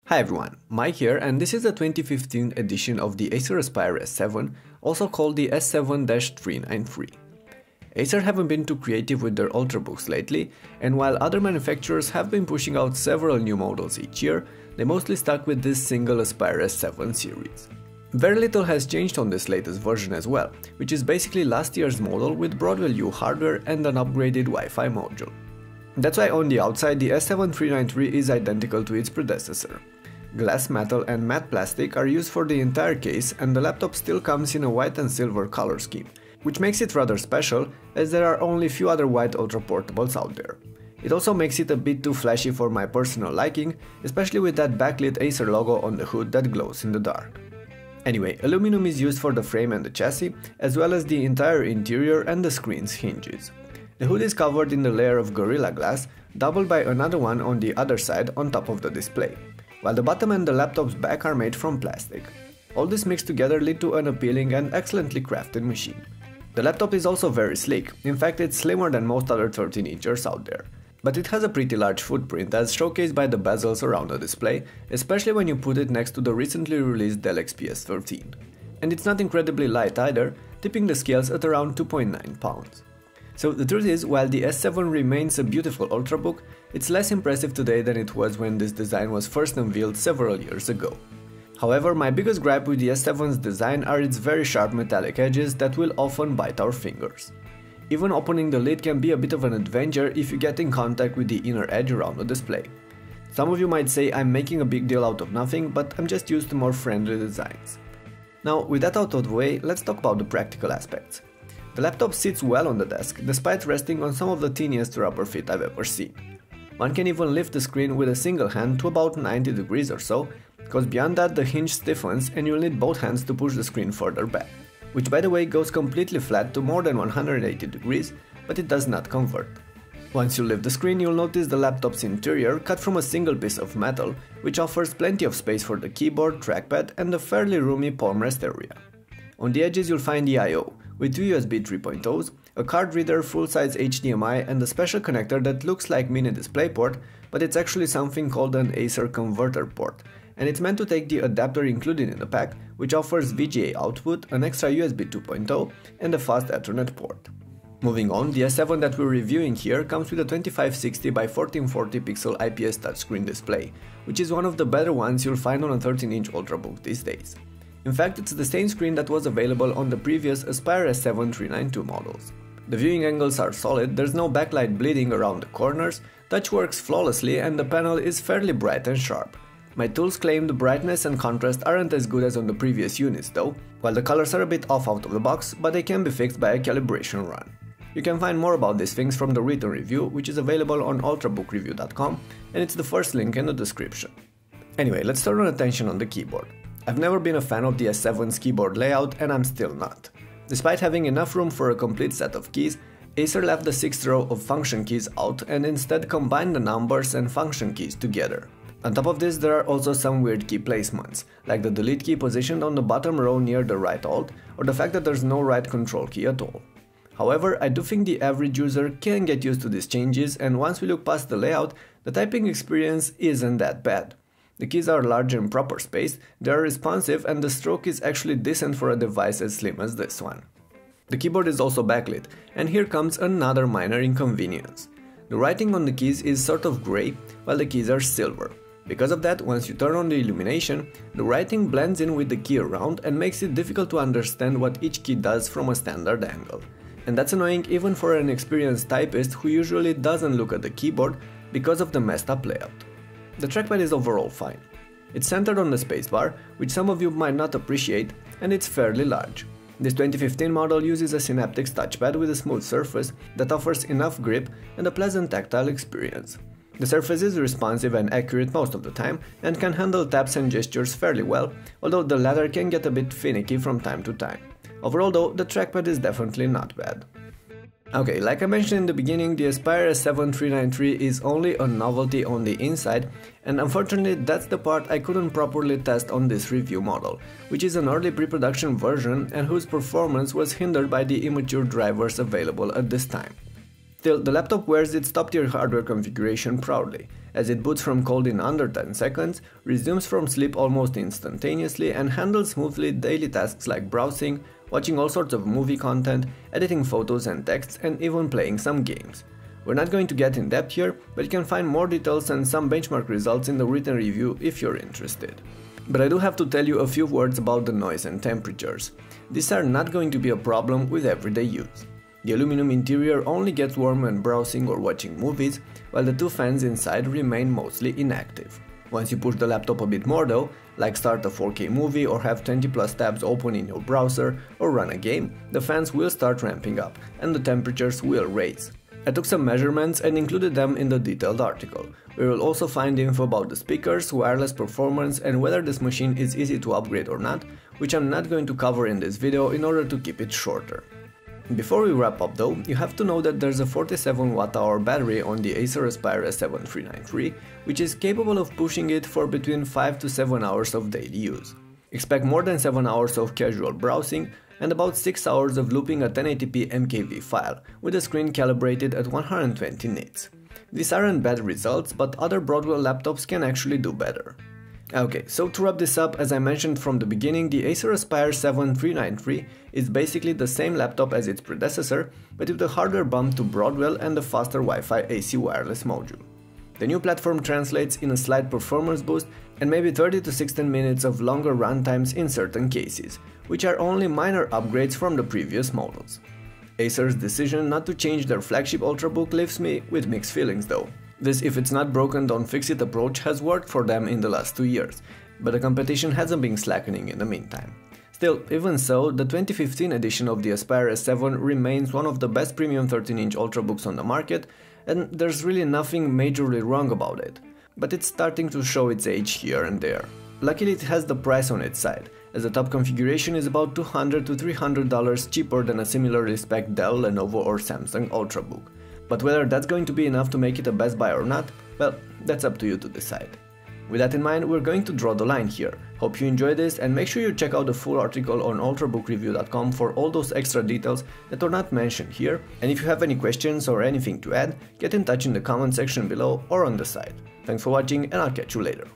Hi everyone, Mike here, and this is the 2015 edition of the Acer Aspire S7, also called the S7-393. Acer haven't been too creative with their ultrabooks lately, and while other manufacturers have been pushing out several new models each year, they mostly stuck with this single Aspire S7 series. Very little has changed on this latest version as well, which is basically last year's model with Broadwell U hardware and an upgraded Wi-Fi module. That's why on the outside the S7-393 is identical to its predecessor. Glass, metal and matte plastic are used for the entire case, and the laptop still comes in a white and silver color scheme, which makes it rather special as there are only few other white ultraportables out there. It also makes it a bit too flashy for my personal liking, especially with that backlit Acer logo on the hood that glows in the dark. Anyway, aluminum is used for the frame and the chassis, as well as the entire interior and the screen's hinges. The hood is covered in a layer of Gorilla Glass, doubled by another one on the other side on top of the display, while the bottom and the laptop's back are made from plastic. All this mixed together lead to an appealing and excellently crafted machine. The laptop is also very sleek, in fact it's slimmer than most other 13-inchers out there. But it has a pretty large footprint as showcased by the bezels around the display, especially when you put it next to the recently released Dell XPS 13. And it's not incredibly light either, tipping the scales at around 2.9 pounds. So the truth is, while the S7 remains a beautiful ultrabook, it's less impressive today than it was when this design was first unveiled several years ago. However, my biggest gripe with the S7's design are its very sharp metallic edges that will often bite our fingers. Even opening the lid can be a bit of an adventure if you get in contact with the inner edge around the display. Some of you might say I'm making a big deal out of nothing, but I'm just used to more friendly designs. Now, with that out of the way, let's talk about the practical aspects. The laptop sits well on the desk, despite resting on some of the teeniest rubber feet I've ever seen. One can even lift the screen with a single hand to about 90 degrees or so, because beyond that the hinge stiffens and you'll need both hands to push the screen further back, which by the way goes completely flat to more than 180 degrees, but it does not convert. Once you lift the screen, you'll notice the laptop's interior cut from a single piece of metal, which offers plenty of space for the keyboard, trackpad and a fairly roomy palm rest area. On the edges you'll find the I/O, with two USB 3.0s, a card reader, full-size HDMI and a special connector that looks like mini DisplayPort, but it's actually something called an Acer converter port, and it's meant to take the adapter included in the pack, which offers VGA output, an extra USB 2.0 and a fast Ethernet port. Moving on, the S7 that we're reviewing here comes with a 2560 by 1440 pixel IPS touchscreen display, which is one of the better ones you'll find on a 13-inch ultrabook these days. In fact, it's the same screen that was available on the previous Aspire S7-392 models. The viewing angles are solid, there's no backlight bleeding around the corners, touch works flawlessly and the panel is fairly bright and sharp. My tools claim the brightness and contrast aren't as good as on the previous units though, while the colors are a bit off out of the box, but they can be fixed by a calibration run. You can find more about these things from the written review, which is available on ultrabookreview.com, and it's the first link in the description. Anyway, let's turn our attention on the keyboard. I've never been a fan of the S7's keyboard layout, and I'm still not. Despite having enough room for a complete set of keys, Acer left the 6th row of function keys out and instead combined the numbers and function keys together. On top of this, there are also some weird key placements, like the delete key positioned on the bottom row near the right alt, or the fact that there's no right control key at all. However, I do think the average user can get used to these changes, and once we look past the layout, the typing experience isn't that bad. The keys are large and proper spaced, they are responsive and the stroke is actually decent for a device as slim as this one. The keyboard is also backlit, and here comes another minor inconvenience. The writing on the keys is sort of grey, while the keys are silver. Because of that, once you turn on the illumination, the writing blends in with the key around and makes it difficult to understand what each key does from a standard angle. And that's annoying even for an experienced typist who usually doesn't look at the keyboard because of the messed up layout. The trackpad is overall fine. It's centered on the spacebar, which some of you might not appreciate, and it's fairly large. This 2015 model uses a Synaptics touchpad with a smooth surface that offers enough grip and a pleasant tactile experience. The surface is responsive and accurate most of the time and can handle taps and gestures fairly well, although the latter can get a bit finicky from time to time. Overall though, the trackpad is definitely not bad. Okay, like I mentioned in the beginning, the Aspire S7-393 is only a novelty on the inside, and unfortunately that's the part I couldn't properly test on this review model, which is an early pre-production version and whose performance was hindered by the immature drivers available at this time. Still, the laptop wears its top-tier hardware configuration proudly, as it boots from cold in under 10 seconds, resumes from sleep almost instantaneously, and handles smoothly daily tasks like browsing, watching all sorts of movie content, editing photos and texts, and even playing some games. We're not going to get in depth here, but you can find more details and some benchmark results in the written review if you're interested. But I do have to tell you a few words about the noise and temperatures. These are not going to be a problem with everyday use. The aluminum interior only gets warm when browsing or watching movies, while the two fans inside remain mostly inactive. Once you push the laptop a bit more though, like start a 4K movie or have 20 plus tabs open in your browser or run a game, the fans will start ramping up and the temperatures will raise. I took some measurements and included them in the detailed article. We will also find info about the speakers, wireless performance, and whether this machine is easy to upgrade or not, which I'm not going to cover in this video in order to keep it shorter. Before we wrap up though, you have to know that there's a 47 Wh battery on the Acer Aspire S7-393, which is capable of pushing it for between 5 to 7 hours of daily use. Expect more than 7 hours of casual browsing and about 6 hours of looping a 1080p MKV file, with a screen calibrated at 120 nits. These aren't bad results, but other Broadwell laptops can actually do better. Okay, so to wrap this up, as I mentioned from the beginning, the Acer Aspire S7-393 is basically the same laptop as its predecessor, but with a hardware bump to Broadwell and a faster Wi-Fi AC wireless module. The new platform translates in a slight performance boost and maybe 30 to 16 minutes of longer runtimes in certain cases, which are only minor upgrades from the previous models. Acer's decision not to change their flagship ultrabook leaves me with mixed feelings though. This if it's not broken don't fix it approach has worked for them in the last 2 years, but the competition hasn't been slackening in the meantime. Still, even so, the 2015 edition of the Aspire S7 remains one of the best premium 13-inch ultrabooks on the market, and there's really nothing majorly wrong about it. But it's starting to show its age here and there. Luckily it has the price on its side, as the top configuration is about $200 to $300 cheaper than a similarly spec'd Dell, Lenovo or Samsung ultrabook. But whether that's going to be enough to make it a best buy or not, well, that's up to you to decide. With that in mind, we're going to draw the line here. Hope you enjoyed this and make sure you check out the full article on ultrabookreview.com for all those extra details that are not mentioned here, and if you have any questions or anything to add, get in touch in the comment section below or on the site. Thanks for watching and I'll catch you later.